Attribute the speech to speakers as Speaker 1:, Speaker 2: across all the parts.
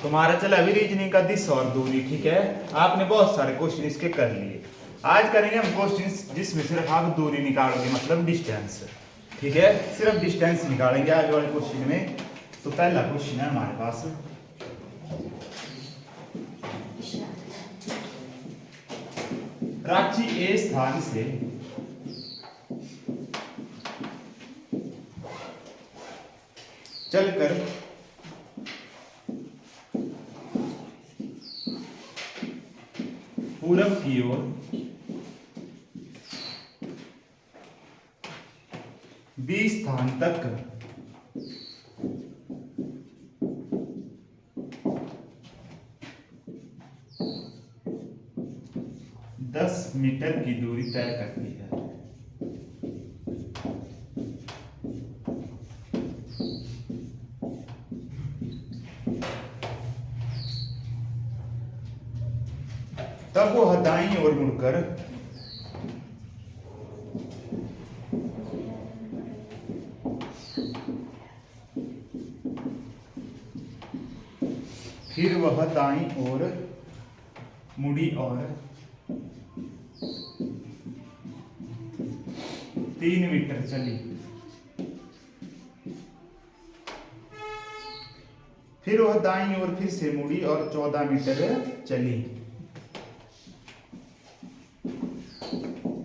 Speaker 1: तुम्हारा चला अभी रीजनिंग का दिस और दूरी, ठीक है। आपने बहुत सारे क्वेश्चन इसके कर लिए। आज करेंगे हम क्वेश्चन जिसमें सिर्फ आप दूरी निकालोगे, मतलब डिस्टेंस, ठीक है। सिर्फ डिस्टेंस निकालेंगे आज वाले क्वेश्चन में। तो पहला क्वेश्चन है हमारे पास, रांची ए स्थान से चलकर पूरब की ओर 20 स्थान तक दस मीटर की दूरी तय करती है। तब वो दाईं ओर मुड़कर फिर वह दाईं ओर मुड़ी और 3 मीटर चली। फिर वह दाईं ओर फिर से मुड़ी और 14 मीटर चली।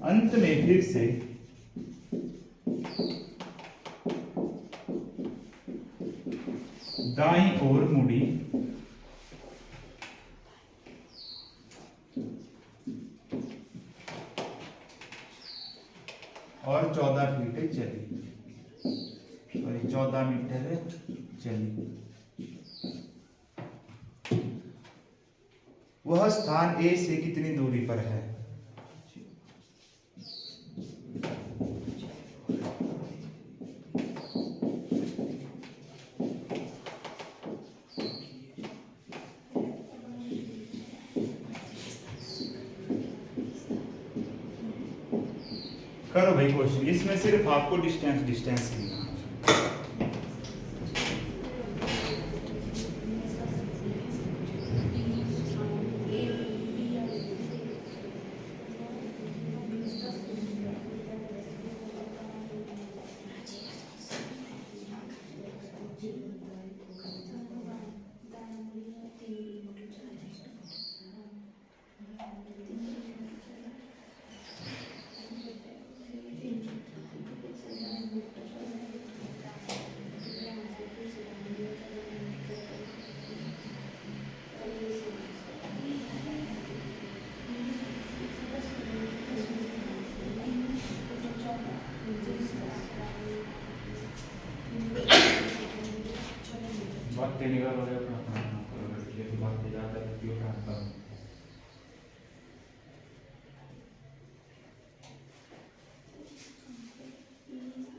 Speaker 1: अंत में फिर से दाईं ओर मुड़ी और 14 फीट चली, सॉरी 14 मीटर चली। वह स्थान ए से कितनी दूरी पर है? करो भाई क्वेश्चन। इसमें सिर्फ आपको डिस्टेंस लिखना है।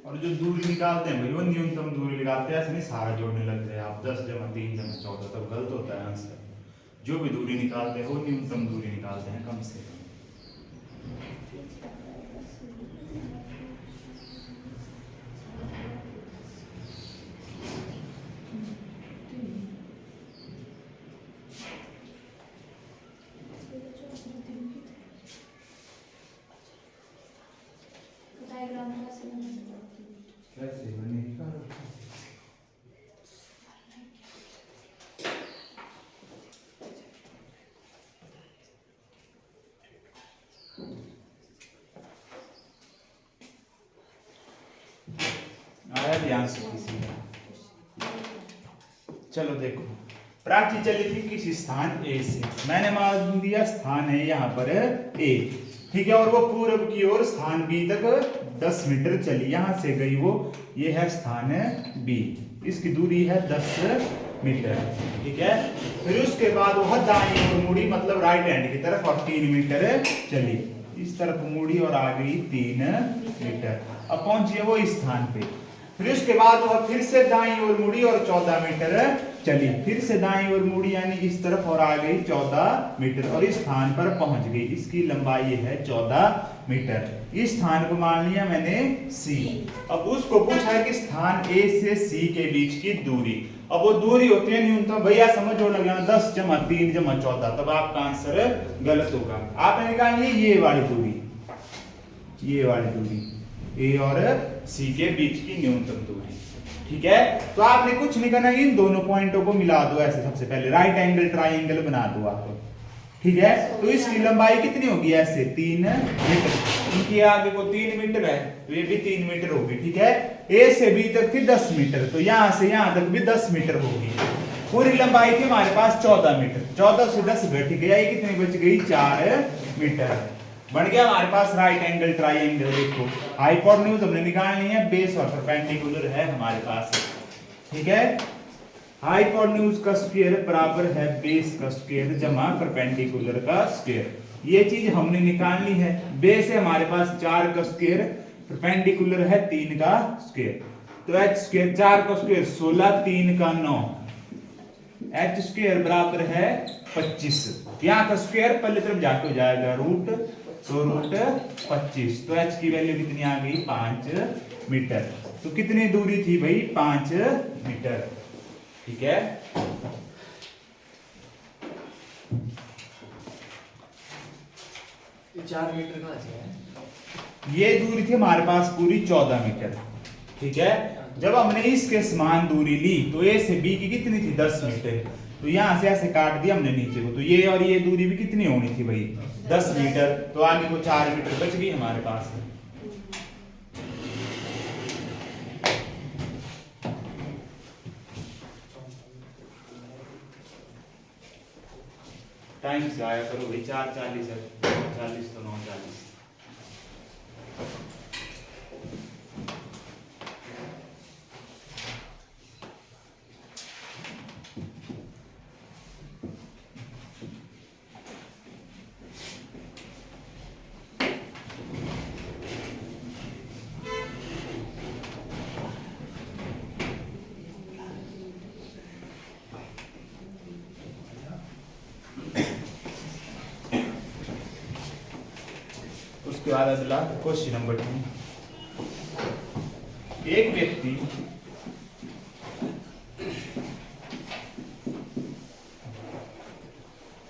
Speaker 1: और जो दूरी निकालते हैं भाई वो न्यूनतम दूरी निकालते हैं, ऐसे नहीं सारा जोड़ने लग जाए आप 10 जमा 3 जमा 14, तब गलत होता है आंसर। जो भी दूरी निकालते हैं वो न्यूनतम दूरी निकालते हैं कम से कम। कैसे बनेगा? आया ध्यान से किसी का? चलो देखो, प्राची चली थी किसी स्थान ए से, मैंने मान दिया स्थान है यहाँ पर ए, ठीक है। और वो पूरब की ओर स्थान बी तक 10 मीटर चली। यहां से गई वो, ये है स्थान बी, इसकी दूरी है 10 मीटर, ठीक है। फिर उसके बाद वह दाईं ओर मुड़ी, मतलब राइट हैंड की तरफ, और 3 मीटर चली। इस तरफ मुड़ी और आ गई 3 मीटर। अब पहुंची वो इस स्थान पे। फिर उसके बाद वह फिर से दाईं ओर मुड़ी और 14 मीटर चली। फिर से दाईं ओर मुड़ी यानी इस तरफ और आ गई 14 मीटर और इस स्थान पर पहुंच गई। इसकी लंबाई है 14 मीटर। इस स्थान को मान लिया मैंने C। अब उसको पूछा है कि स्थान A से C के बीच की दूरी। अब वो दूरी होती है न्यूनतम, भैया समझो लगा 10 जमा 3 जमा 14, तब आपका आंसर गलत होगा। आपने निकाली ये वाली दूरी, ये वाली दूरी A और C के बीच की न्यूनतम दूरी, ठीक है। तो आपने कुछ नहीं करना, इन दोनों पॉइंटों को मिला दो ऐसे, सबसे पहले राइट एंगल ट्राइंगल बना दो आप, ठीक है। तो इसकी लंबाई कितनी होगी ऐसे 3 मीटर, इनकी आगे को 3 मीटर है तो ये भी 3 मीटर होगी, ठीक है। ए से बी तक थी 10 मीटर, तो यहां से यहां तक भी 10 मीटर होगी। पूरी लंबाई थी हमारे पास 14 मीटर, 14 से 10 घट गया, ये कितनी बच गई 4 मीटर। बन गया हमारे पास राइट एंगल ट्राइंगल। देखो हाइपोटेन्यूज हमने निकालनी है, बेस और परपेंडिकुलर है हमारे पास, ठीक है। हाइपोटेन्यूज का स्क्वायर बराबर है बेस का स्क्वायर जमा परपेंडिकुलर का स्क्वायर। ये चीज हमने निकालनी है। बेस है हमारे पास 4 का स्क्वायर, परपेंडिकुलर है 3 का स्क्वायर, तो h स्क्वायर 4 का स्क्वायर 16, 3 का 9, h स्क्वायर बराबर है 25। यहाँ का स्क्वायर पहले तरफ जाके हो जाएगा रूट, तो रूट 25, तो h की वैल्यू कितनी आ गई 5 मीटर। तो कितनी दूरी थी भाई 5 मीटर, ठीक है।
Speaker 2: ये 4 मीटर कहाँ से है?
Speaker 1: ये दूरी थी हमारे पास पूरी 14 मीटर, ठीक है। जब हमने इसके समान दूरी ली तो ए से बी की कितनी थी 10 मीटर, तो यहां से ऐसे काट दिया हमने नीचे को, तो ये और ये दूरी भी कितनी होनी थी भाई 10 मीटर, तो आगे को 4 मीटर बच गई हमारे पास। टाइम से आया करो भाई, 4:40 है, 40 तो 9:40। उसके बाद अगला क्वेश्चन नंबर 2। एक व्यक्ति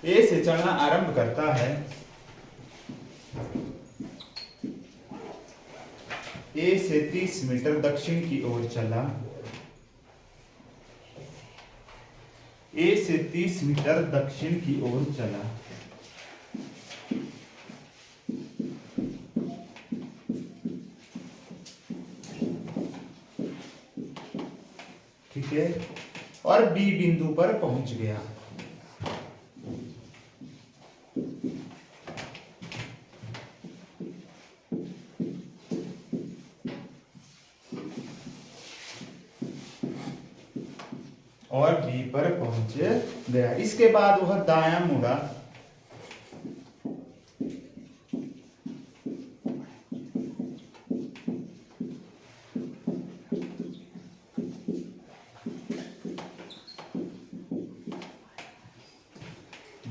Speaker 1: ए से चलना आरंभ करता है, ए से 30 मीटर दक्षिण की ओर चला, ए से 30 मीटर दक्षिण की ओर चला, ठीक है, और बी बिंदु पर पहुंच गया। और बी पर पहुंच गया। इसके बाद वह दायां मुड़ा,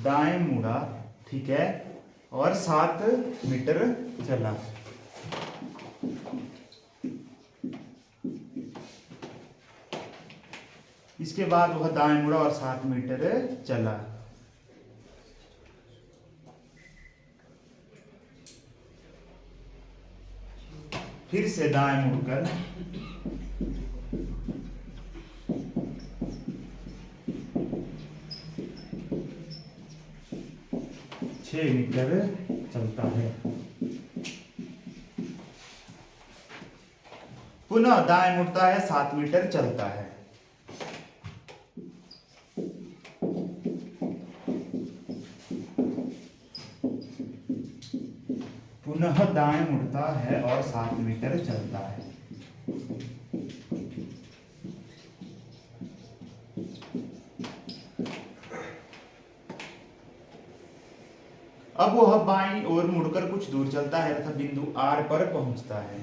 Speaker 1: दाएं मुड़ा, ठीक है, और 7 मीटर चला। इसके बाद वह दाएं मुड़ा और 7 मीटर चला। फिर से दाएं मुड़कर 6 मीटर चलता है। पुनः दाएं मुड़ता है, 7 मीटर चलता है। पुनः दाएं मुड़ता है और 7 मीटर चलता है। अब वह बाईं ओर मुड़कर कुछ दूर चलता है तथा बिंदु आर पर पहुंचता है।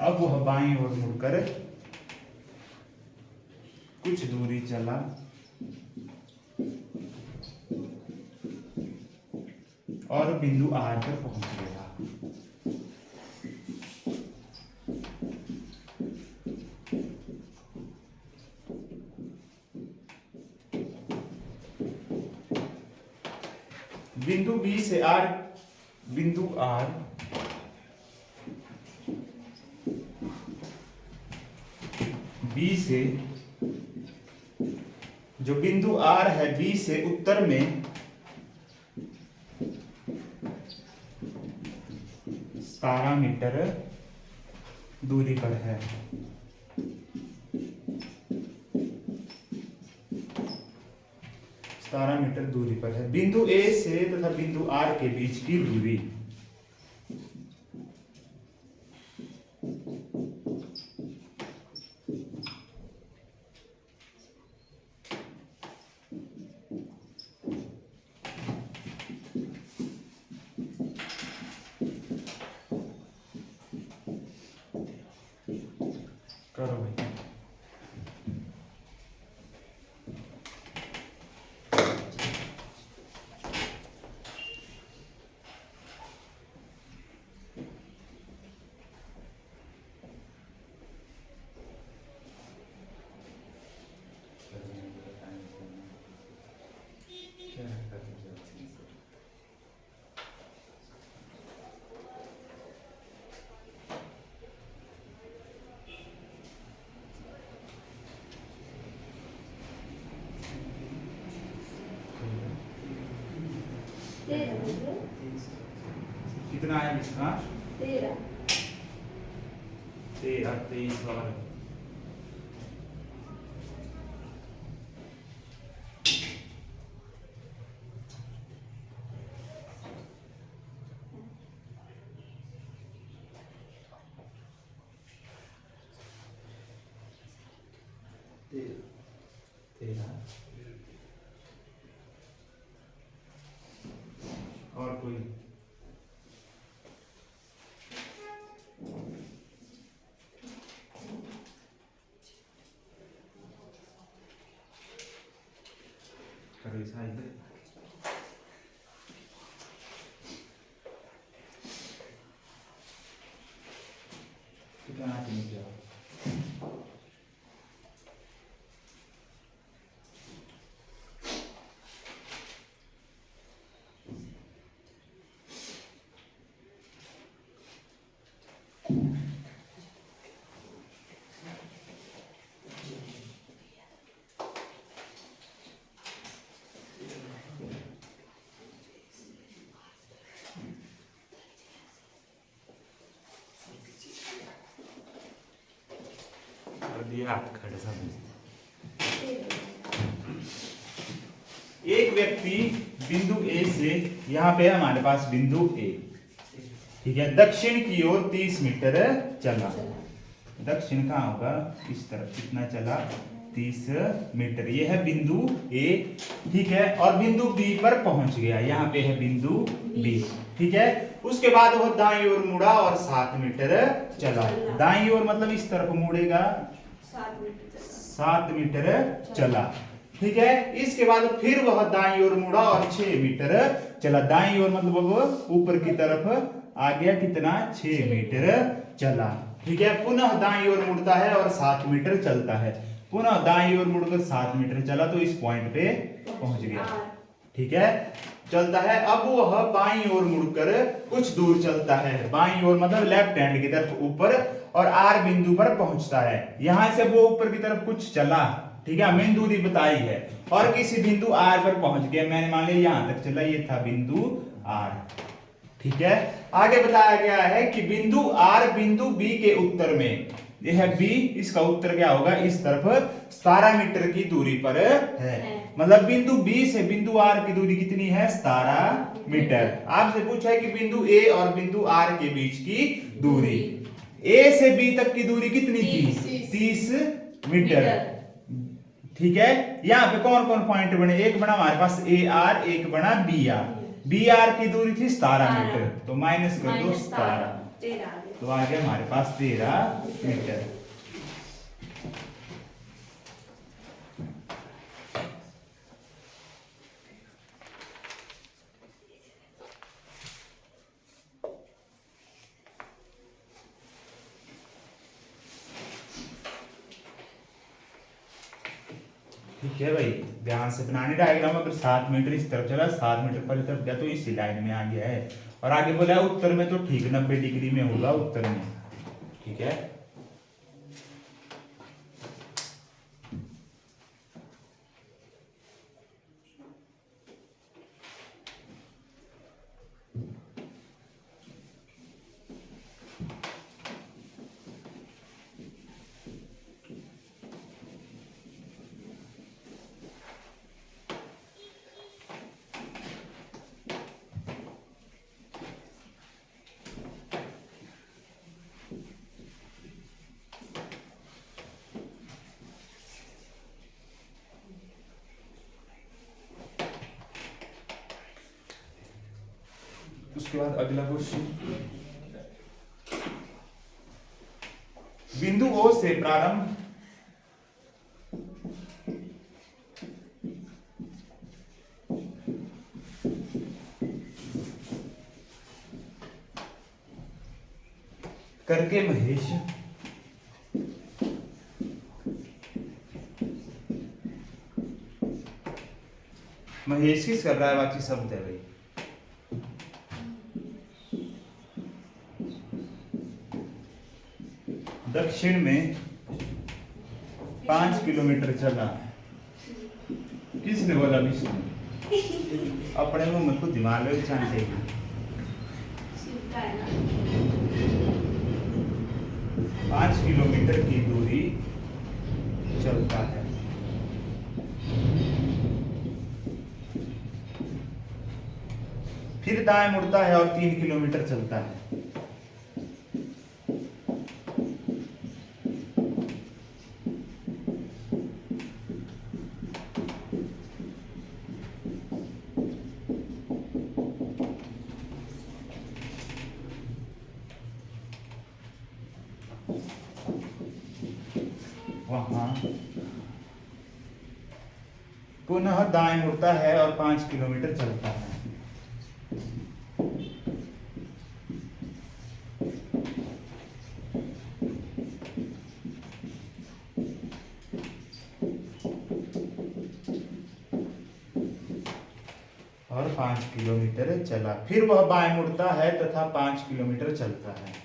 Speaker 1: अब वह बाईं ओर मुड़कर चला और बिंदु आर पर पहुंच गया। बिंदु बी से आर, बिंदु आर बी से, जो बिंदु आर है बी से उत्तर में 17 मीटर दूरी पर है। मीटर दूरी पर है। बिंदु ए से तथा बिंदु आर के बीच की दूरी करो भाई। कितना है इसका?
Speaker 3: 13
Speaker 1: 23 और और कोई करो ऐसा इधर। कितना आदमी क्या? दिया खड़े समझ। एक व्यक्ति बिंदु ए से, यहाँ पे हमारे पास बिंदु ए, ठीक है, दक्षिण की ओर 30 मीटर चला। दक्षिण कहाँ होगा? इस तरफ। कितना चला? 30 मीटर। ये है बिंदु ए, ठीक है, और बिंदु बी पर पहुंच गया। यहाँ पे है बिंदु बी, ठीक है। उसके बाद वह दाईं ओर मुड़ा और 7 मीटर चला। दाईं ओर मतलब इस तरफ मुड़ेगा, 7 मीटर चला, ठीक है। इसके बाद फिर वह दाईं ओर मुड़ा और 6 मीटर चला। दाईं ओर मतलब वह ऊपर की तरफ आ गया। कितना? 6 मीटर चला, ठीक है। पुनः दाईं ओर मुड़ता है और 7 मीटर चलता है। पुनः दाईं ओर मुड़कर 7 मीटर चला तो इस पॉइंट पे पहुंच गया, ठीक है, चलता है। अब वह बाईं ओर मुड़कर कुछ दूर चलता है। बाईं ओर मतलब लेफ्ट हैंड की तरफ ऊपर, और आर बिंदु पर पहुंचता है। यहां से वो ऊपर की तरफ कुछ चला, ठीक है, हमें दूरी बताई है, और किसी बिंदु आर पर पहुंच गया। मैंने मान लिया यहां तक चला, ये था बिंदु आर, ठीक है। आगे बताया गया है कि बिंदु आर बिंदु बी के उत्तर में, यह है बी, इसका उत्तर क्या होगा? इस तरफ 17 मीटर की दूरी पर है। मतलब बिंदु बी से बिंदु आर की दूरी कितनी है? 17 मीटर। आपसे पूछा है कि बिंदु ए और बिंदु आर के बीच की दूरी, ए से बी तक की दूरी कितनी थी? 30 मीटर, ठीक है। यहाँ पे कौन कौन पॉइंट बने? एक बना हमारे पास ए आर, एक बना बी आर। बी आर की दूरी थी 17 मीटर, तो माइनस कर दो 17, तो आ गया हमारे पास 13 मीटर। ठीक है भाई, ध्यान से बनाने डायग्राम। अगर 7 मीटर इस तरफ चला, 7 मीटर पर तरफ गया तो इसी लाइन में आ गया है। और आगे बोला है उत्तर में, तो ठीक 90 डिग्री में होगा उत्तर में। ठीक है, उसके बाद अगला क्वेश्चन, बिंदु ओ से प्रारंभ करके महेश किस कर रहा है, बाकी शब्द है भाई। दक्षिण में 5 किलोमीटर चला। किसने बोला? विष्णु। अपने मुंह में खुद दिमाग में चांद देगी। 5 किलोमीटर की दूरी चलता है। फिर दाएं मुड़ता है और 3 किलोमीटर चलता है। वहां पुनः दाएं मुड़ता है और 5 किलोमीटर चलता है। और 5 किलोमीटर चला, फिर वह बाएं मुड़ता है तथा 5 किलोमीटर चलता है।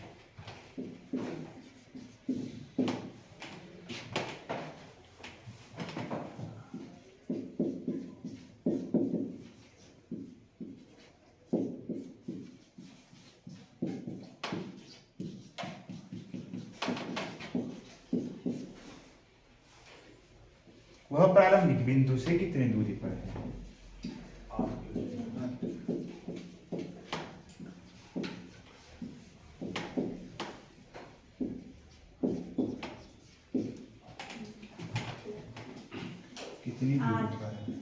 Speaker 1: वह प्रारंभिक बिंदु से कितनी दूरी पर है? कितनी दूरी पर है?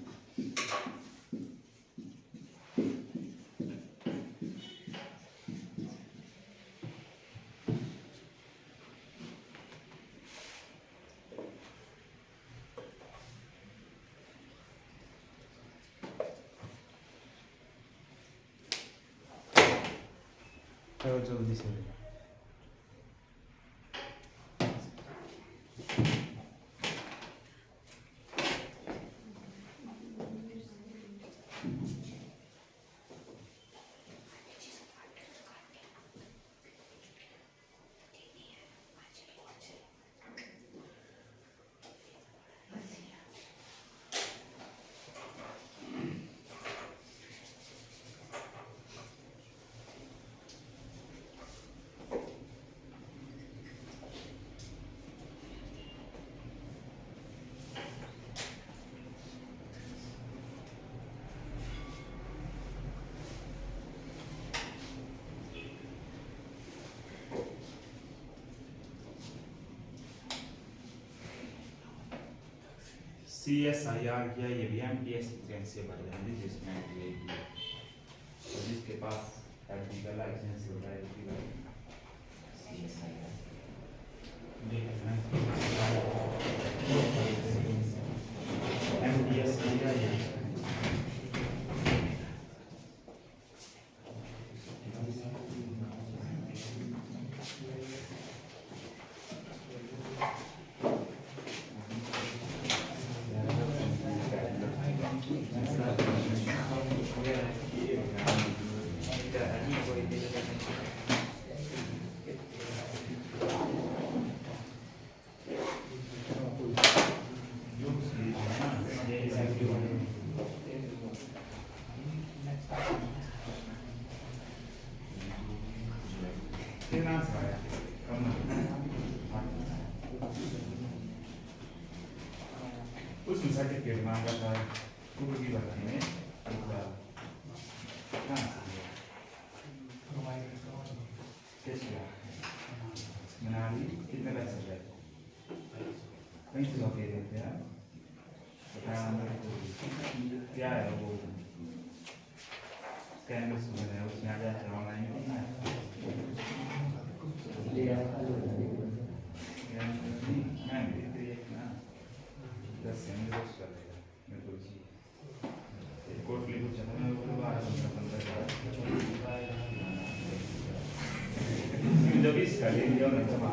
Speaker 1: चलो जल्दी से। CSIR किया, ये भी MTS एग्जाम से भर जाएंगे जिसमें ITI की, और जिसके पास टेक्निकल लाइसेंस होता है उसकी CSIR देखना MTS किया ये। उसमें सर्टिफिकेट मांगा था गुरु की भर्ती में मनाली कितने पैसे गए कहीं से लौटे गए थे यार क्या है वो कैनवस वगैरह है उसमें आ जाता है ऑनलाइन जब इसका ले लिया ना जमा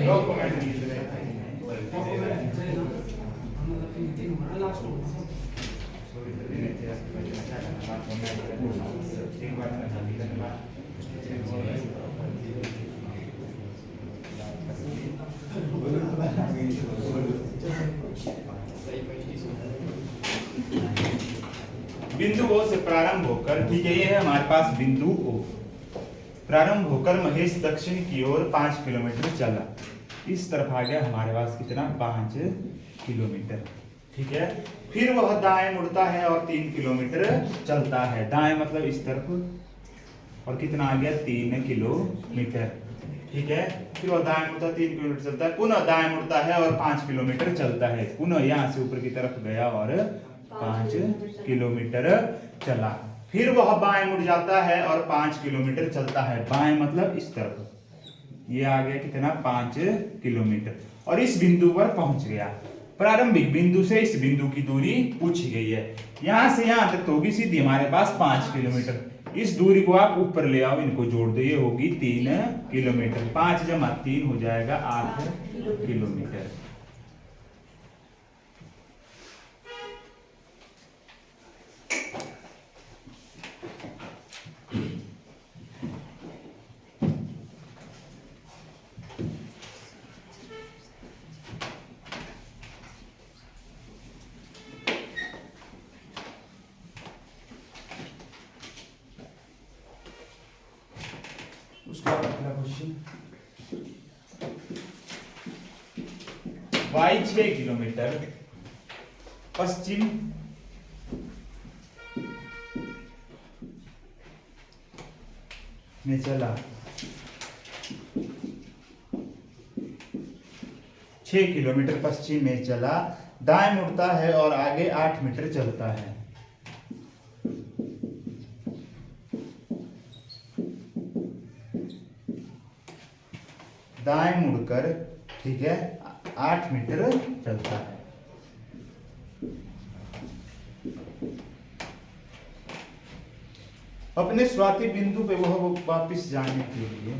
Speaker 1: डॉक्यूमेंट बिंदु ओ से प्रारंभ होकर, ठीक है, ये है हमारे पास बिंदु ओ। प्रारंभ होकर महेश दक्षिण की ओर 5 किलोमीटर चला। इस तरफ आ गया हमारे पास कितना, 5 किलोमीटर, ठीक है। फिर वह दाएं मुड़ता है और 3 किलोमीटर चलता है। दाएं मतलब इस तरफ, और कितना आ गया, 3 किलोमीटर, ठीक है। फिर वह दाएं मुड़ता है, 3 किलोमीटर चलता है, पुनः दाएं मुड़ता है और 5 किलोमीटर चलता है। पुनः यहाँ से ऊपर की तरफ गया और 5 किलोमीटर चला। फिर वह बाएं मुड़ जाता है और 5 किलोमीटर चलता है। बाएं मतलब इस तरफ, ये आ गया कितना, 5 किलोमीटर, और इस बिंदु पर पहुंच गया। प्रारंभिक बिंदु से इस बिंदु की दूरी पूछी गई है। यहां से यहां तक तो होगी सीधी हमारे पास 5 किलोमीटर। इस दूरी को आप ऊपर ले आओ, इनको जोड़ दो, ये होगी 3 किलोमीटर। 5 जमा 3 हो जाएगा 8 किलोमीटर। उसका अगला क्वेश्चन, y 6 किलोमीटर पश्चिम में चला। 6 किलोमीटर पश्चिम में चला, दाएं मुड़ता है और आगे 8 मीटर चलता है। दाएं मुड़कर, ठीक है, 8 मीटर चलता है। अपने स्वाति बिंदु पे वह वापिस जाने के लिए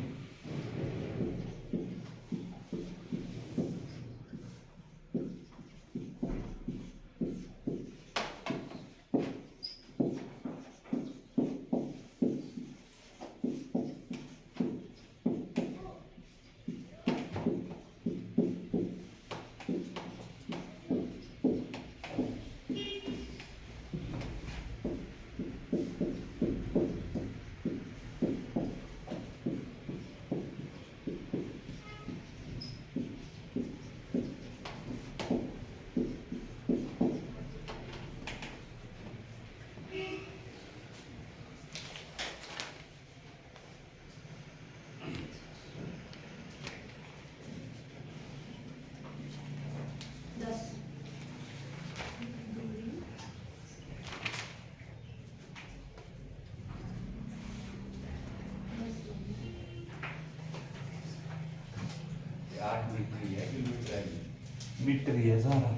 Speaker 1: मीटर ही है सारा,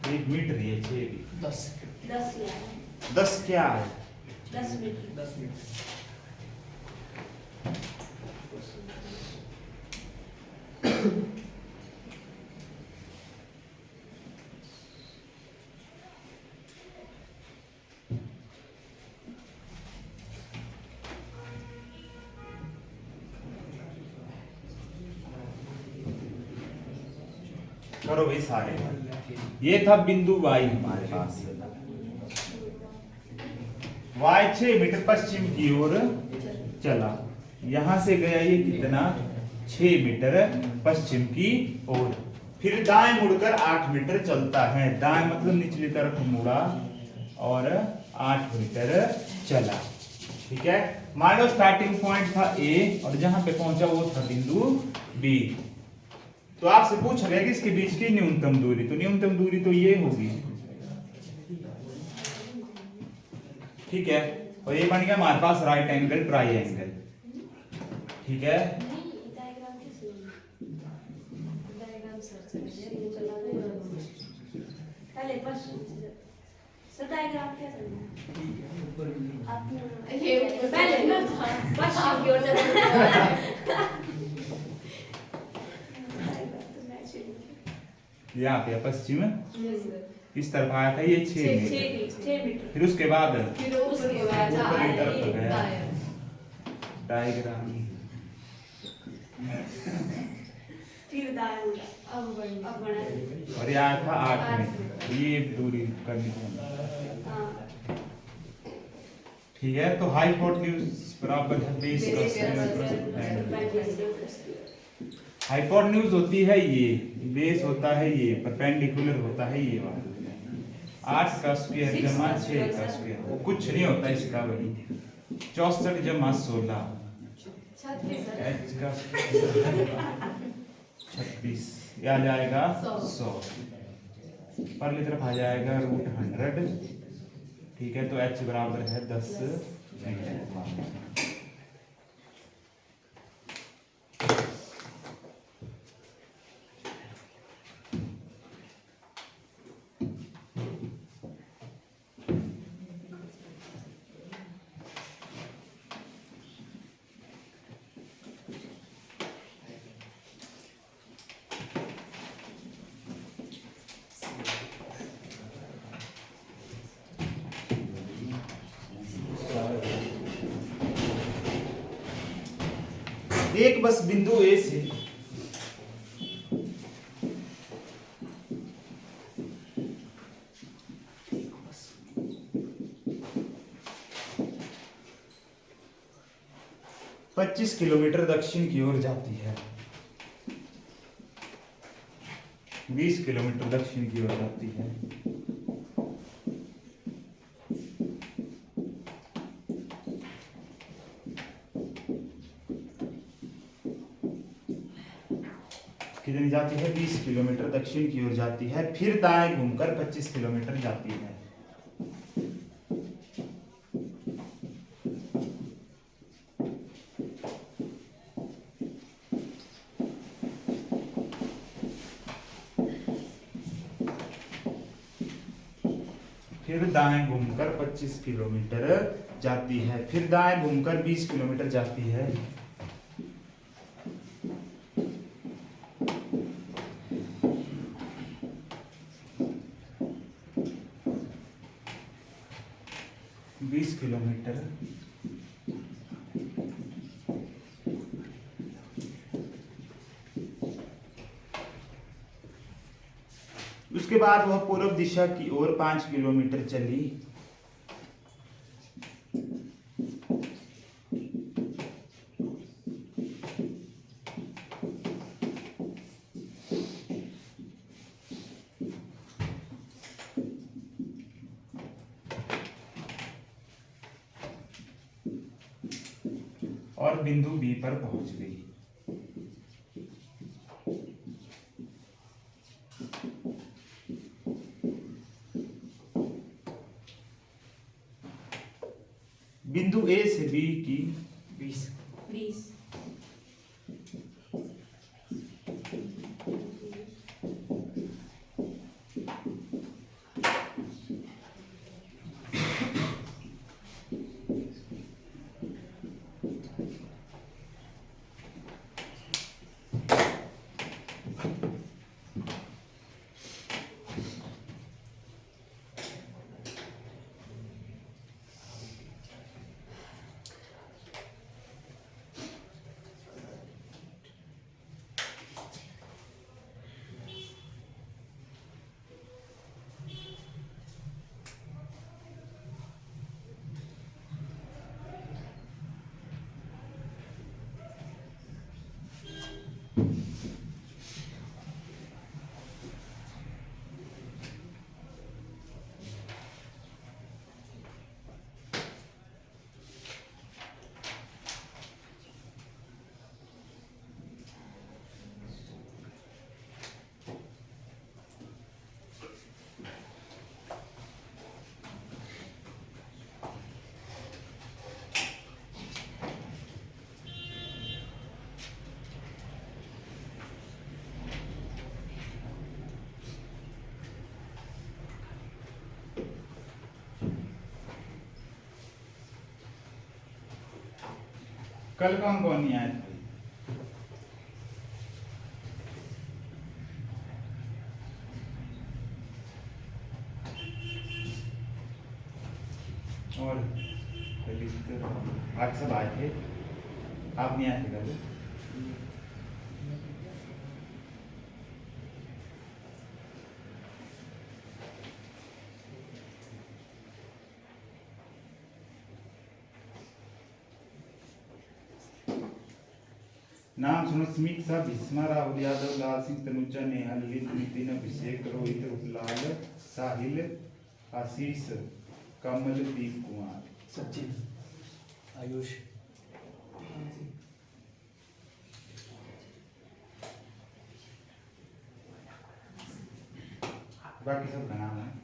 Speaker 1: 1 मीटर ही है, 6 10 क्या है,
Speaker 2: 10 मीटर।
Speaker 1: करो भाई सारे। ये था बिंदु वाई हमारे पास। वाई 6 मीटर पश्चिम की ओर चला, यहां से गया ये कितना 6 मीटर पश्चिम की ओर, फिर दाएं मुड़कर 8 मीटर चलता है। दाएं मतलब निचली तरफ मुड़ा और 8 मीटर चला। ठीक है, मान लो स्टार्टिंग पॉइंट था ए और जहां पे पहुंचा वो था बिंदु बी। तो आपसे पूछा गया कि इसके बीच की न्यूनतम दूरी, तो न्यूनतम दूरी तो ये होगी। ठीक है, और ये बन गया हमारे पास राइट एंगल ट्राइंगल। ठीक है,
Speaker 2: पहले सर डायग्राम क्या चलना है? ये पहले ना था पश्चिम की ओर
Speaker 1: यहाँ पे पश्चिम इस तरफ आया था ये 6 मीटर, फिर उसके बाद ऊपरी तरफ गया डायग्राम,
Speaker 2: फिर दाएं मुड़ा, अब बना
Speaker 1: और यहाँ था 8 मीटर, ये दूरी करनी है। ठीक है, तो हाइपोटेन्यूज बराबर है बेस का। हाइपोटेन्यूज होती है ये, बेस होता है ये, परपेंडिकुलर होता है ये वाला। 8 का स्क्वायर जमा 6 का स्क्वायर, वो कुछ नहीं होता इसका, वही 64 जमा 16 h का 36, ये आ जाएगा 100, परली तरफ आ जाएगा √100। ठीक है, तो h बराबर है 10 मीटर। एक बस बिंदु ए से पच्चीस किलोमीटर दक्षिण की ओर जाती है, 20 किलोमीटर दक्षिण की ओर जाती है। कितनी जाती है 20 किलोमीटर दक्षिण की ओर जाती है, फिर दाएं घूमकर 25 किलोमीटर जाती है। फिर दाएं घूमकर 25 किलोमीटर जाती है, फिर दाएं घूमकर 20 किलोमीटर जाती है। किलोमीटर उसके बाद वह पूर्व दिशा की ओर 5 किलोमीटर चली। और बिंदु बी पर पहुंच गई। बिंदु ए से बी की 20 कल कौन कौन नहीं आया था? और आज सब आए थे, आप नहीं आए थे कल? नाम सुनो: समीक्षा, भीष्मा, राहुल यादव, लाल सिंह, तनुजा, नेहा, ललित, नितिन, अभिषेक, रोहित, उपलाल, साहिल, आशीष, कमल, दीप कुमार,
Speaker 3: सचिन, आयुष,
Speaker 1: बाकी सब का नाम है।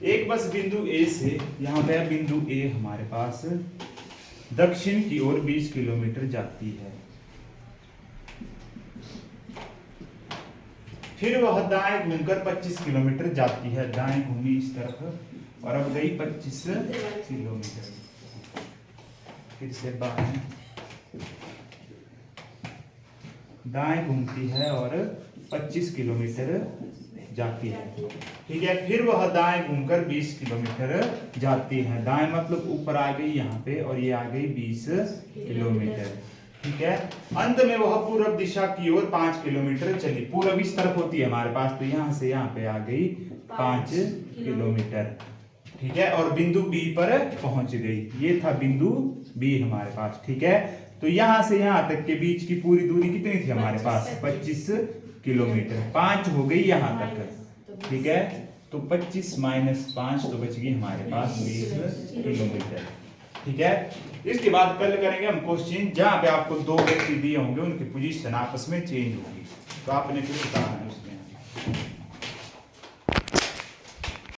Speaker 1: एक बस बिंदु ए से, यहाँ पे बिंदु ए हमारे पास दक्षिण की ओर 20 किलोमीटर जाती है। फिर वह दाएं घूमकर 25 किलोमीटर जाती है। दाएं घूमी इस तरफ और अब गई 25 किलोमीटर। फिर से दाएं घूमती है और 25 किलोमीटर जाती है। ठीक है, फिर वह दाएं घूमकर 20 किलोमीटर जाती है। दाएं मतलब ऊपर आ गई यहाँ पे और ये आ गई 20 किलोमीटर। ठीक है, अंत में वह पूर्व दिशा की ओर 5 किलोमीटर चली। पूर्व इस तरफ होती है हमारे पास, तो यहाँ से यहाँ पे आ गई 5 किलोमीटर। ठीक है, और बिंदु बी पर पहुंच गई। ये था बिंदु बी हमारे पास। ठीक है, तो यहाँ से यहाँ तक के बीच की पूरी दूरी कितनी थी हमारे पास? 25 किलोमीटर। 5 हो गई यहाँ तक। ठीक है, तो 25 माइनस 5 तो बच गई हमारे पास 20 किलोमीटर। ठीक है, इसके बाद कल करेंगे हम क्वेश्चन जहाँ पे आपको 2 व्यक्ति दिए होंगे, उनकी पोजीशन आपस में चेंज होगी, तो आपने फिर बताना है उसमें।